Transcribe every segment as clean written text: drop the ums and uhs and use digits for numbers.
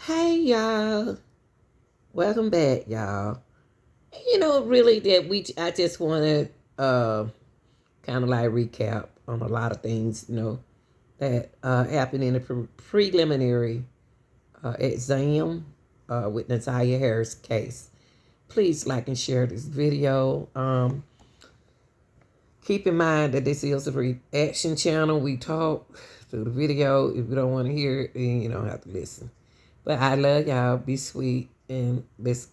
Hey y'all, welcome back, y'all. Really, I just want to kind of like recap on a lot of things, that happened in the preliminary exam with Natalia Harris case. Please like and share this video. Keep in mind that this is a reaction channel. We talk through the video. If you don't want to hear it, then you don't have to listen. But I love y'all. Be sweet and let's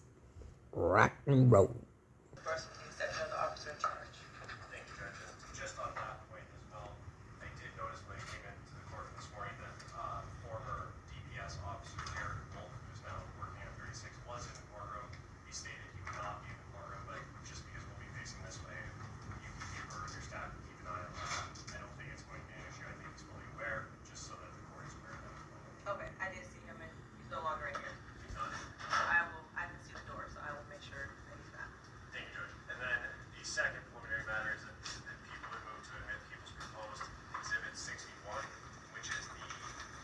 rock and roll. Prosecute that another officer in charge. Thank you, Judge. Just on that point as well, I did notice when I came into the courtroom this morning that former DPS officer Jared Wolf, who's now working at 36, was in the courtroom. He stated he would not be in the courtroom, but just because we'll be facing this way, you can keep her and your staff can keep an eye on that. I don't think it's going to be an issue. I think he's fully aware, just so that the court is aware of that as well. Okay, I did see him and he's no longer in here. So I can see the door, so I will make sure that he's back. Thank you, Judge. And then the second preliminary matter is that people would move to admit people's proposed Exhibit 61, which is the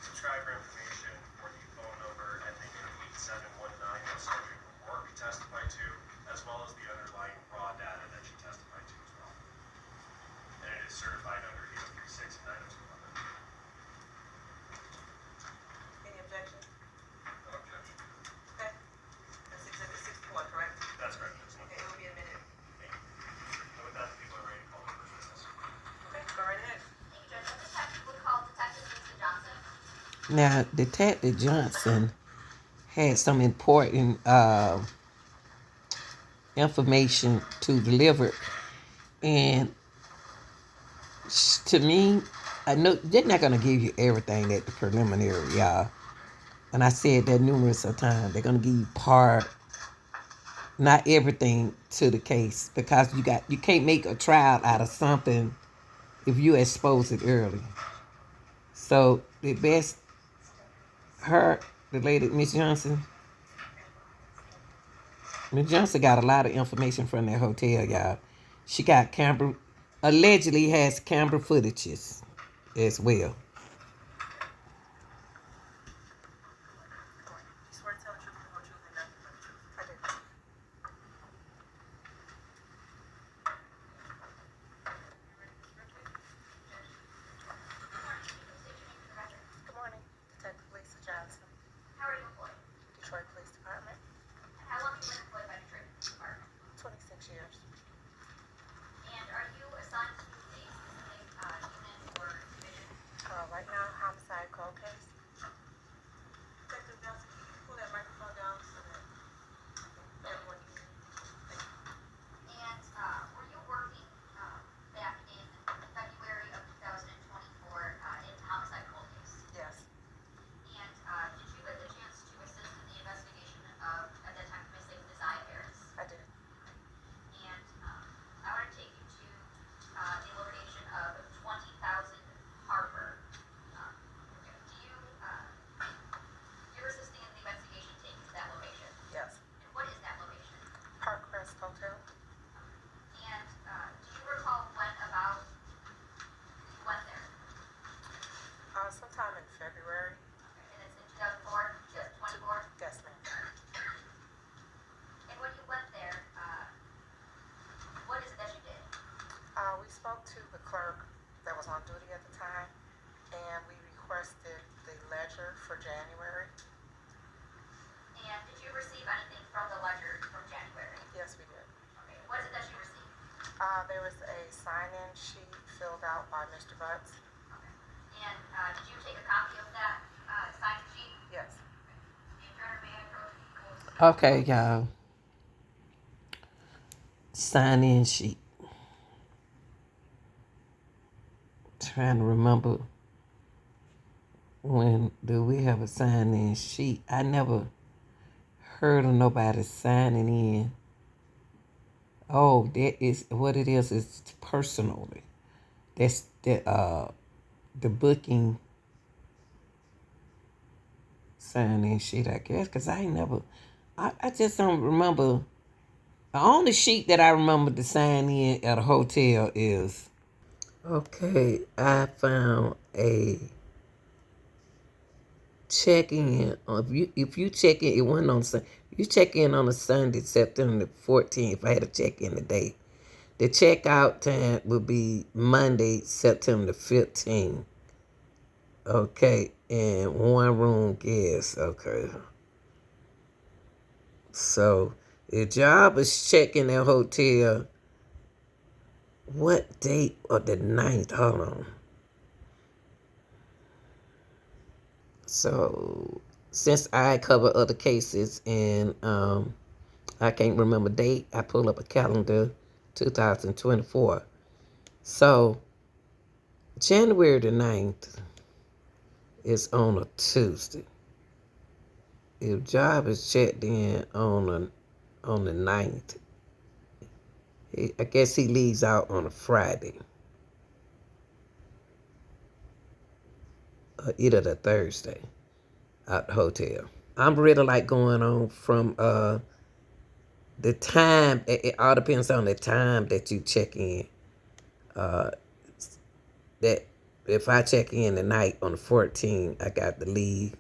subscriber information for the phone number ending in 8719 that Sergeant O'Rourke testified to, as well as the underlying raw data that she testified to as well. And it is certified under 8036 and 90211. Any objections? No objection. Okay. That's Exhibit 61, correct? That's correct. Okay, it will be admitted. Thank you. And with that, the people are ready to call the first witness. Okay, go right ahead. Thank you, Judge. At this time, we would call Detective Lisa Johnson. Now, Detective Johnson had some important information to deliver, and to me, I know they're not going to give you everything at the preliminary, y'all. And I said that numerous of times. They're going to give you part, not everything to the case, because you can't make a trial out of something if you expose it early. So the best, the lady, Miss Johnson got a lot of information from that hotel, y'all. She got allegedly has camera footages as well. How are you employed? Detroit Police Department. And how long have you been employed by Detroit Police Department? 26 years. And are you assigned to a specific unit or division? Right now, homicide cold case. Detective Johnson, can you pull that microphone down so that everyone can hear you? And were you working back in February of 2024 in homicide cold case? Yes. And did you get the chance to assist in the investigation of, at that time, Miss Desire Harris? I did. And I want to take you to the location of 20,000 Harbor. You're assisting in the investigation taken to that location? Yes. And what is that location? Park Crest Hotel. And do you recall when about you went there? Sometime in February. And it's in 2004? Yes. 24? Yes, ma'am. And when you went there, what is it that you did? We spoke to the clerk that was on duty at the time, and we requested the ledger for January. And did you receive anything from the ledger from January? Yes, we did. Okay. What is it that you received? There was a sign-in sheet filled out by Mr. Butts. Okay. And did you take a copy of that sign-in sheet? Yes. Okay, y'all. Sign-in sheet. Trying to remember, when do we have a sign-in sheet? I never heard of nobody signing in. Oh, that is what it is. It's personally. That's the booking sign-in sheet, I guess, because I just don't remember. The only sheet that I remember to sign in at a hotel is, okay, I found a check in. If you check in, it wasn't on Sunday. You check in on a Sunday, September the 14th. If I had to check in today, the checkout time would be Monday, September the 15th. Okay, and one room guest. Okay, so the job is checking that hotel. What date of the 9th? Hold on. So since I cover other cases and I can't remember date, I pull up a calendar 2024. So January the 9th is on a Tuesday. If job is checked in on the 9th, I guess he leaves out on a Friday. Or either the Thursday out the hotel. I'm really like going on from the time. It all depends on the time that you check in. That if I check in tonight on the 14th, I got to leave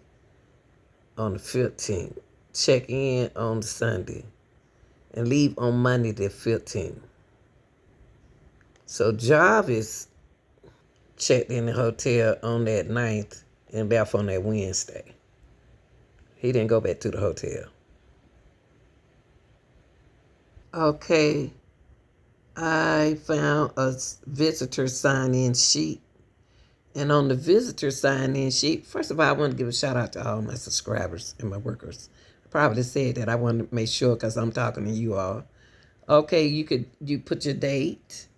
on the 15th. Check in on the Sunday and leave on Monday the 15th. So Jarvis checked in the hotel on that 9th and left on that Wednesday. He didn't go back to the hotel. Okay, I found a visitor sign-in sheet. And on the visitor sign-in sheet, first of all, I want to give a shout out to all my subscribers and my workers. I probably said that. I want to make sure because I'm talking to you all. Okay, you put your date,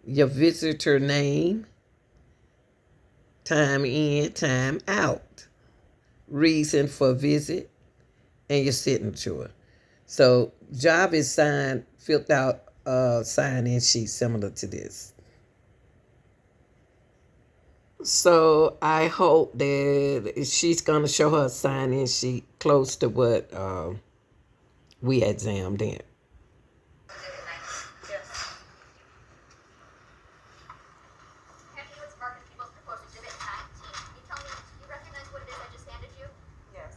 your visitor name, time in, time out, reason for visit, and your signature. So job is signed, filled out sign-in sheet similar to this. So I hope that she's gonna show her sign-in sheet close to what we examined in. Yes. Henry was Marcus People's proposed exhibit 19. Can you tell me, do you recognize what it is I just handed you? Yes.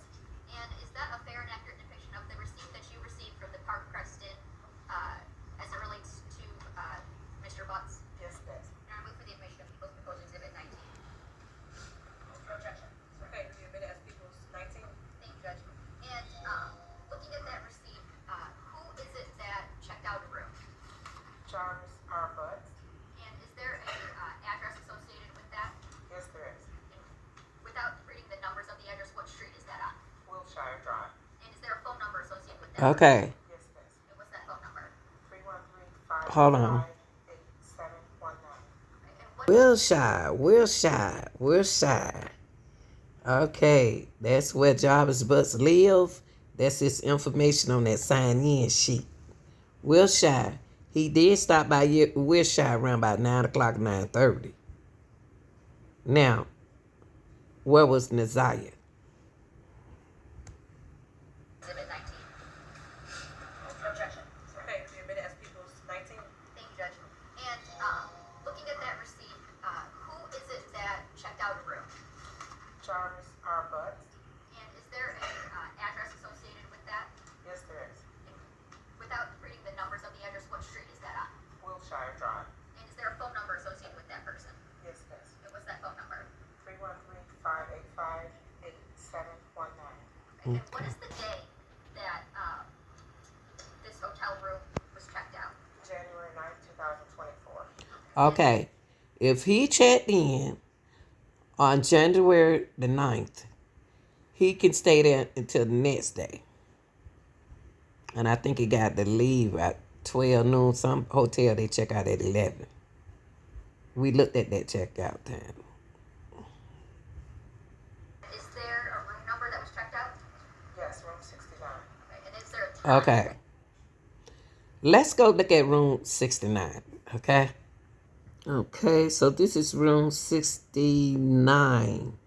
And is that a fair and accurate depiction of the receipt that you received from the Park Creston as it relates to Mr. Butts? Yes, it is. And I move for the admission of People's proposed exhibit 19. Objection. Okay, do you admit it as People's 19? Thank you, Judge. And looking at that receipt, who is it that checked out a room? Jarvis R. Butts? And is there a address associated with that? Yes, there is. Without reading the numbers of the address, what street is that on? Wilshire Drive? And is there a phone number associated with that? Okay, Yes, it is. And what's that phone number? 313-585-8719. hold on. And what Wilshire. Okay, that's where Jarvis Butts live. That's his information on that sign-in sheet. Wilshire. He did stop by Wilshire around about 9 o'clock, 9:30. Now, where was Naziah? Exhibit 19. Objection. Okay, do you admit it as People's 19? Thank you, Judge. And looking at that receipt, who is it that checked out a room? Jarvis R. Butts? And is there a address associated with that? Yes, there is. And without reading the numbers of the address, what street is that on? Wilshire Drive? And is there a phone number associated with that person? Yes, it is. And what's that phone number? 313-585-8719. And what is the day that this hotel room was checked out? January 9th, 2024. Okay, if he checked in on January the 9th, he can stay there until the next day. And I think he got to leave at 12 noon. Some hotel, they check out at 11. We looked at that checkout time. Is there a room number that was checked out? Yes, room 69. Okay. And is there a time? Okay. Let's go look at room 69, okay? Okay, so this is room 69.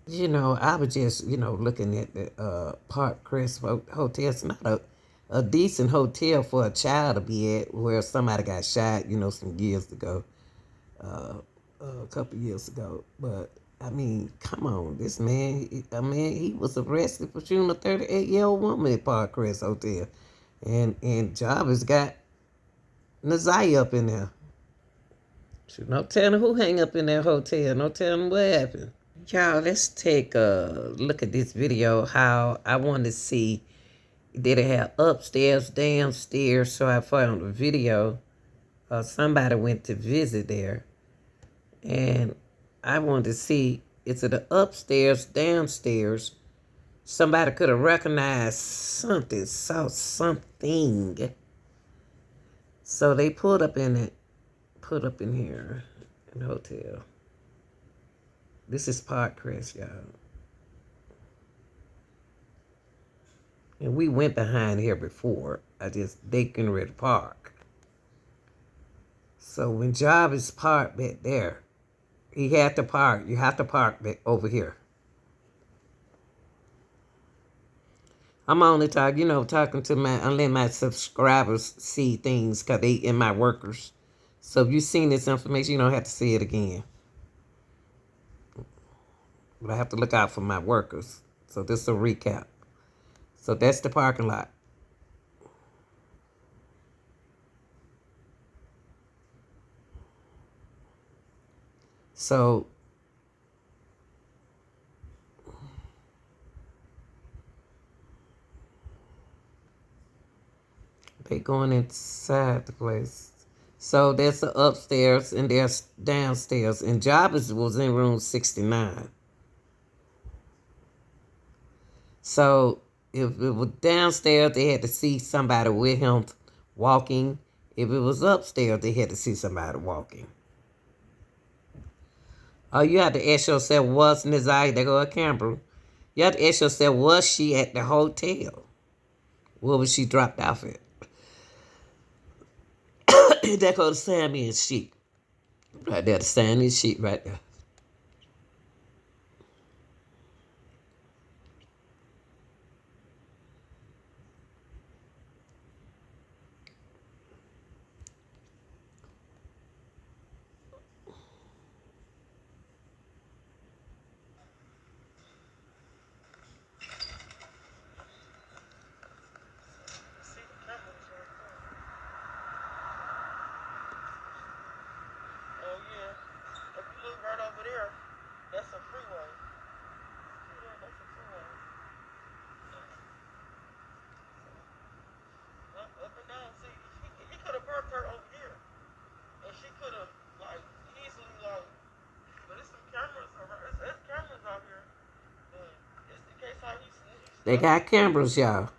I was just, looking at the Park Crest Hotel. It's not a decent hotel for a child to be at where somebody got shot, some years ago, a couple years ago. But I mean, come on, this man, he was arrested for shooting a 38-year-old woman at Parkcrest Hotel. And Jarvis got Nazai up in there. Shoot, no telling who hang up in that hotel. No telling what happened. Y'all, let's take a look at this video. How I want to see, did it have upstairs, downstairs? So I found a video. Somebody went to visit there. And I wanted to see, is it the upstairs, downstairs? Somebody could have recognized something, saw something. So they put up in here in the hotel. This is Parkcrest, y'all. And we went behind here before. They couldn't really park. So when Jarvis parked back there, he had to park. You have to park back over here. I'm only talking to letting my subscribers see things because they in my workers. So if you've seen this information, you don't have to see it again. But I have to look out for my workers. So this is a recap. So that's the parking lot. So they going inside the place. So there's the upstairs and there's downstairs. And Jarvis was in room 69. So if it was downstairs, they had to see somebody with him walking. If it was upstairs, they had to see somebody walking. Oh, you have to ask yourself, was Nazai, there go a camera. You have to ask yourself, was she at the hotel? Where was she dropped off at? There go the Sammy and sheet. Right there, the Sammy sheet right there. They got cameras, y'all.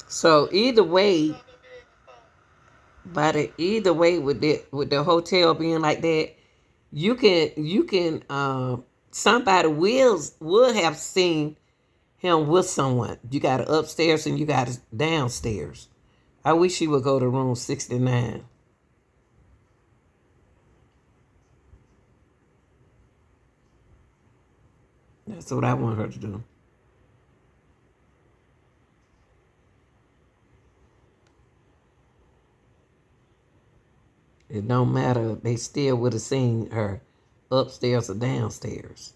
So either way, either way with the hotel being like that, you can somebody will have seen him with someone. You got it upstairs and you got it downstairs. I wish she would go to room 69. That's what I want her to do. It don't matter. They still would have seen her upstairs or downstairs.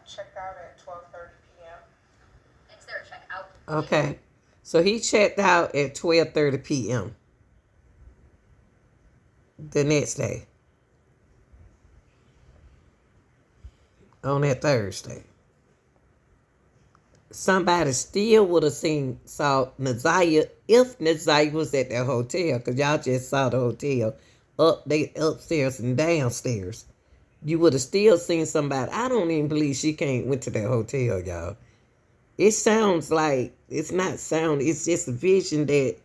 checked out at 12:30 p.m. Is there a checkout? Okay. So he checked out at 12:30 p.m. the next day. On that Thursday. Somebody still would have saw Naziah if Naziah was at that hotel, because y'all just saw the hotel upstairs and downstairs. You would have still seen somebody. I don't even believe she went to that hotel, y'all. It sounds like it's not sound. It's just a vision that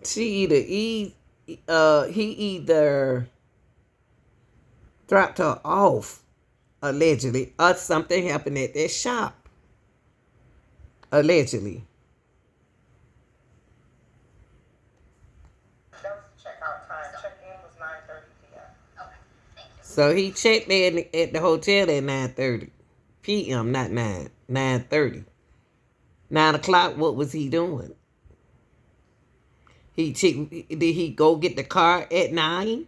he either dropped her off allegedly, or something happened at that shop allegedly. That was the checkout time. Check-in was 9:30 p.m. Okay, thank you. So he checked in at the hotel at 9:30 p.m., not 9:30. 9 o'clock, what was he doing? Did he go get the car at 9?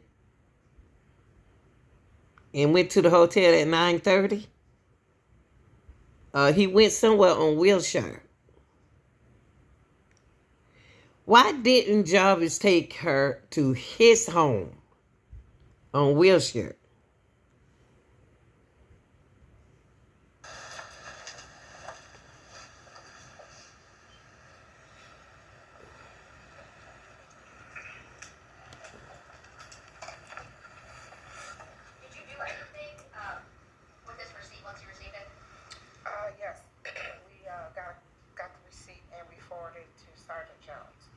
And went to the hotel at 9:30? He went somewhere on Wilshire. Why didn't Jarvis take her to his home on Wilshire? Did you do anything with this receipt once you received it? Yes. We got the receipt and we forwarded it to Sergeant Jones.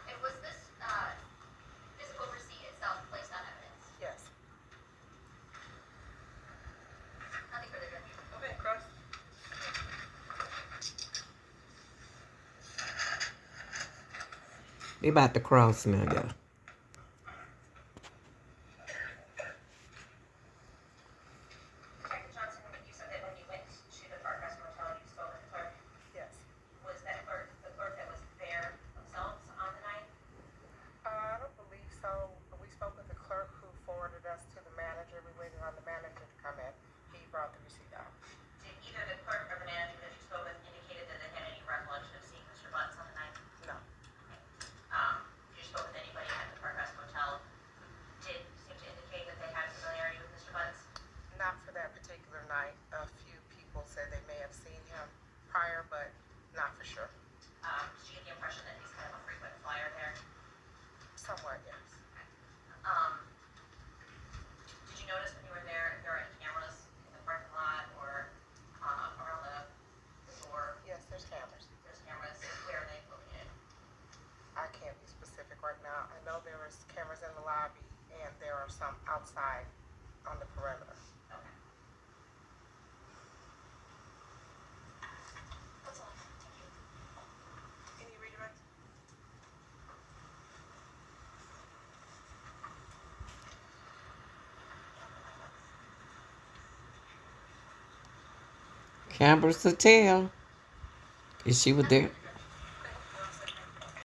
And was this physical receipt itself placed on evidence? Yes. Nothing further, Judge. Okay, Chris. They about to cross now, y'all. Detective Johnson, you said that when you went to the Park Rest Motel, you spoke with the clerk. Yes. Was that clerk the clerk that was there themselves on the night? I don't believe so. We spoke with the clerk who forwarded us to the manager. We waited on the manager to come in. He brought the receipt out. Did either the clerk or the manager that you spoke with indicated that they had any recollection of seeing Mr. Butts on the night? No. You spoke with anybody at the Park Rest Motel who did seem to indicate that they had familiarity with Mr. Butts? Not for that particular night. A few people said they may have seen him prior, but not for sure. Did you get the impression that he's kind of a frequent flyer there? Somewhat, yes. Did you notice when you were there if there were any cameras in the parking lot or around the door? Yes, there's cameras. There's cameras. Where are they located? I can't be specific right now. I know there is cameras in the lobby and there are some outside on the perimeter. Okay. That's all. Thank you. Any redirects? Cameras to tell. Is she was there?